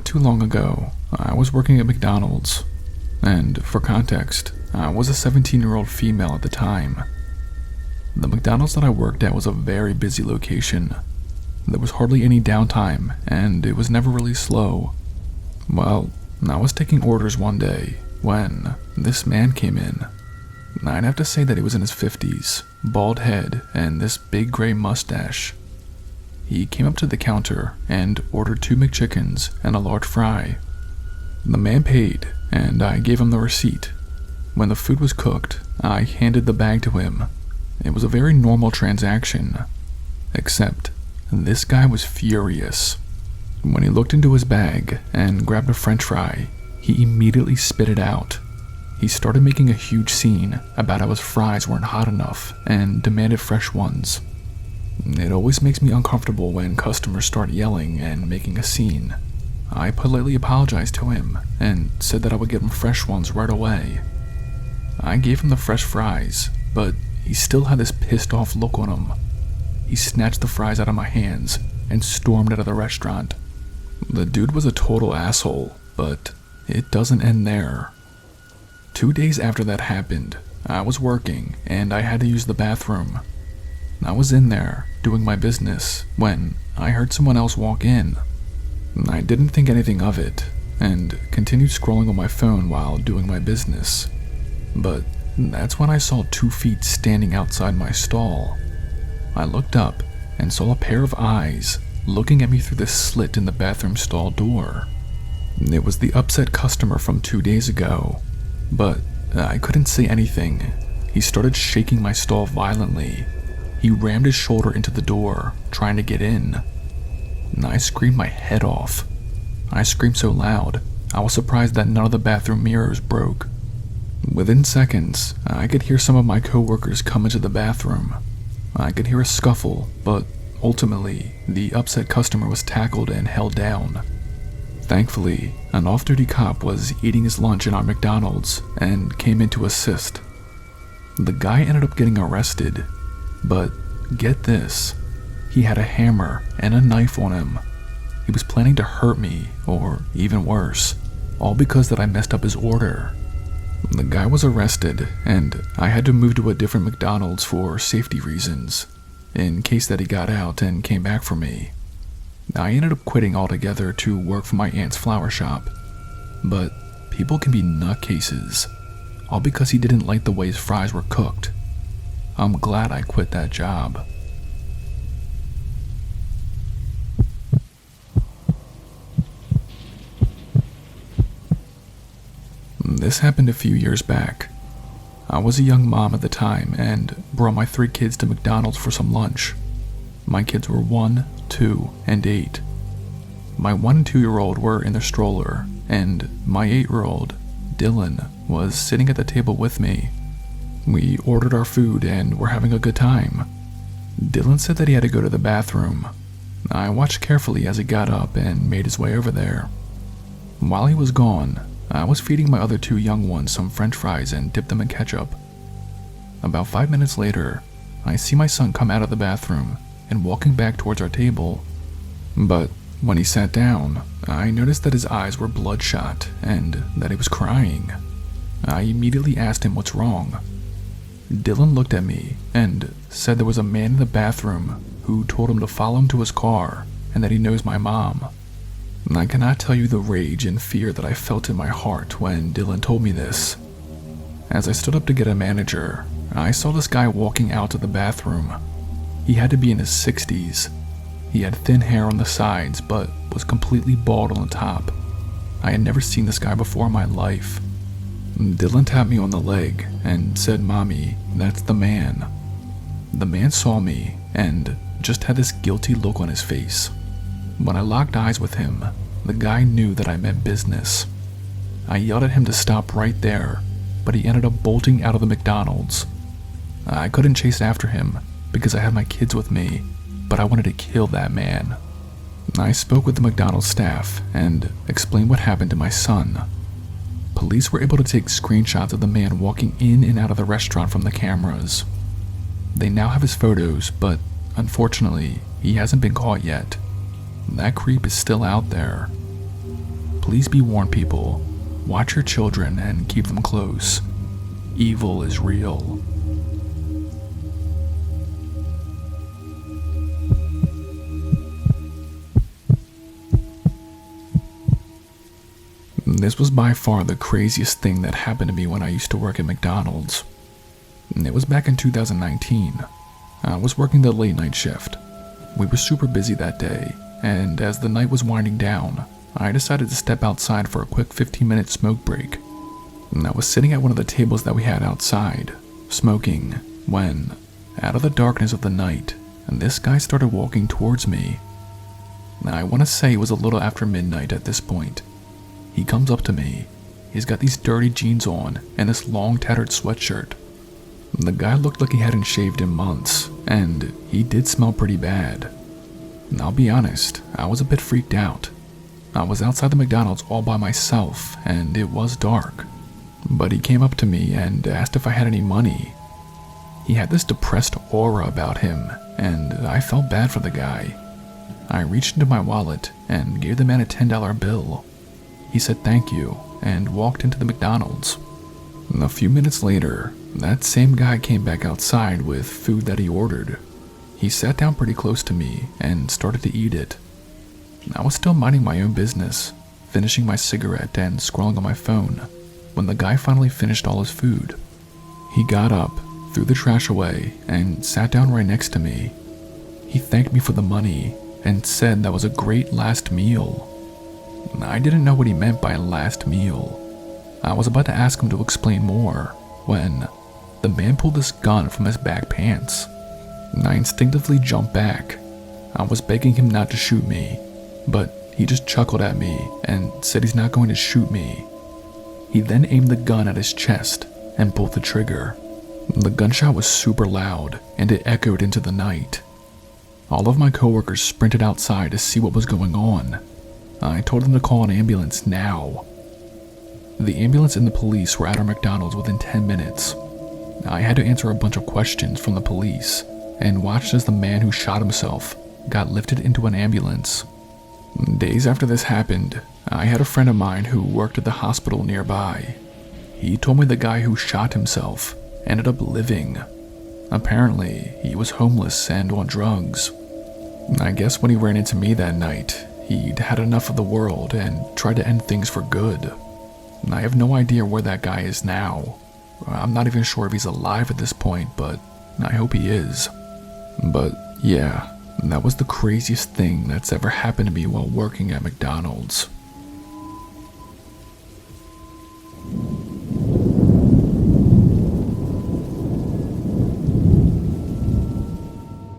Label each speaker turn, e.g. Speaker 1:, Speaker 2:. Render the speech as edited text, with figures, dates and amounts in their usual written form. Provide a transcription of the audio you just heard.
Speaker 1: Not too long ago, I was working at McDonald's, and for context, I was a 17-year-old female at the time. The McDonald's that I worked at was a very busy location. There was hardly any downtime, and it was never really slow. Well, I was taking orders one day when this man came in. I'd have to say that he was in his 50s, bald head, and this big gray mustache. He came up to the counter and ordered 2 McChickens and a large fry. The man paid, and I gave him the receipt. When the food was cooked, I handed the bag to him. It was a very normal transaction, except this guy was furious. When he looked into his bag and grabbed a French fry, he immediately spit it out. He started making a huge scene about how his fries weren't hot enough and demanded fresh ones. It always makes me uncomfortable when customers start yelling and making a scene. I politely apologized to him and said that I would give him fresh ones right away. I gave him the fresh fries, but he still had this pissed off look on him. He snatched the fries out of my hands and stormed out of the restaurant. The dude was a total asshole, but it doesn't end there. 2 days after that happened, I was working and I had to use the bathroom. I was in there doing my business when I heard someone else walk in. I didn't think anything of it and continued scrolling on my phone while doing my business. But that's when I saw 2 feet standing outside my stall. I looked up and saw a pair of eyes looking at me through the slit in the bathroom stall door. It was the upset customer from 2 days ago, but I couldn't say anything. He started shaking my stall violently. He rammed his shoulder into the door, trying to get in. I screamed my head off. I screamed so loud, I was surprised that none of the bathroom mirrors broke. Within seconds, I could hear some of my coworkers come into the bathroom. I could hear a scuffle, but ultimately, the upset customer was tackled and held down. Thankfully, an off-duty cop was eating his lunch in our McDonald's and came in to assist. The guy ended up getting arrested, but get this, he had a hammer and a knife on him. He was planning to hurt me, or even worse, all because that I messed up his order. The guy was arrested, and I had to move to a different McDonald's for safety reasons, in case that he got out and came back for me. I ended up quitting altogether to work for my aunt's flower shop, but people can be nutcases, all because he didn't like the way his fries were cooked. I'm glad I quit that job. This happened a few years back. I was a young mom at the time and brought my 3 kids to McDonald's for some lunch. My kids were 1, 2, and 8. My 1 and 2-year-old were in the stroller, and my 8-year-old, Dylan, was sitting at the table with me. We ordered our food and were having a good time. Dylan said that he had to go to the bathroom. I watched carefully as he got up and made his way over there. While he was gone, I was feeding my other 2 young ones some French fries and dipped them in ketchup. About 5 minutes later, I see my son come out of the bathroom and walking back towards our table. But when he sat down, I noticed that his eyes were bloodshot and that he was crying. I immediately asked him what's wrong. Dylan looked at me and said there was a man in the bathroom who told him to follow him to his car and that he knows my mom. I cannot tell you the rage and fear that I felt in my heart when Dylan told me this. As I stood up to get a manager, I saw this guy walking out to the bathroom. He had to be in his 60s. He had thin hair on the sides but was completely bald on the top. I had never seen this guy before in my life. Dylan tapped me on the leg and said, "Mommy, that's the man." The man saw me and just had this guilty look on his face. When I locked eyes with him, the guy knew that I meant business. I yelled at him to stop right there, but he ended up bolting out of the McDonald's. I couldn't chase after him because I had my kids with me, but I wanted to kill that man. I spoke with the McDonald's staff and explained what happened to my son. Police were able to take screenshots of the man walking in and out of the restaurant from the cameras. They now have his photos, but unfortunately, he hasn't been caught yet. That creep is still out there. Please be warned, people. Watch your children and keep them close. Evil is real. This was by far the craziest thing that happened to me when I used to work at McDonald's. It was back in 2019. I was working the late night shift. We were super busy that day, and as the night was winding down, I decided to step outside for a quick 15-minute smoke break. I was sitting at one of the tables that we had outside, smoking, when, out of the darkness of the night, this guy started walking towards me. I want to say it was a little after midnight at this point. He comes up to me. He's got these dirty jeans on and this long tattered sweatshirt. The guy looked like he hadn't shaved in months, and he did smell pretty bad. I'll be honest, I was a bit freaked out. I was outside the McDonald's all by myself, and it was dark. But he came up to me and asked if I had any money. He had this depressed aura about him, and I felt bad for the guy. I reached into my wallet and gave the man a $10 bill. He said thank you and walked into the McDonald's. A few minutes later, that same guy came back outside with food that he ordered. He sat down pretty close to me and started to eat it. I was still minding my own business, finishing my cigarette and scrolling on my phone, when the guy finally finished all his food. He got up, threw the trash away, and sat down right next to me. He thanked me for the money and said that was a great last meal. I didn't know what he meant by last meal. I was about to ask him to explain more when the man pulled this gun from his back pants. I instinctively jumped back. I was begging him not to shoot me, but he just chuckled at me and said he's not going to shoot me. He then aimed the gun at his chest and pulled the trigger. The gunshot was super loud and it echoed into the night. All of my coworkers sprinted outside to see what was going on. I told them to call an ambulance now. The ambulance and the police were at our McDonald's within 10 minutes. I had to answer a bunch of questions from the police and watched as the man who shot himself got lifted into an ambulance. Days after this happened, I had a friend of mine who worked at the hospital nearby. He told me the guy who shot himself ended up living. Apparently, he was homeless and on drugs. I guess when he ran into me that night, he'd had enough of the world and tried to end things for good. I have no idea where that guy is now. I'm not even sure if he's alive at this point, but I hope he is. But yeah, that was the craziest thing that's ever happened to me while working at McDonald's.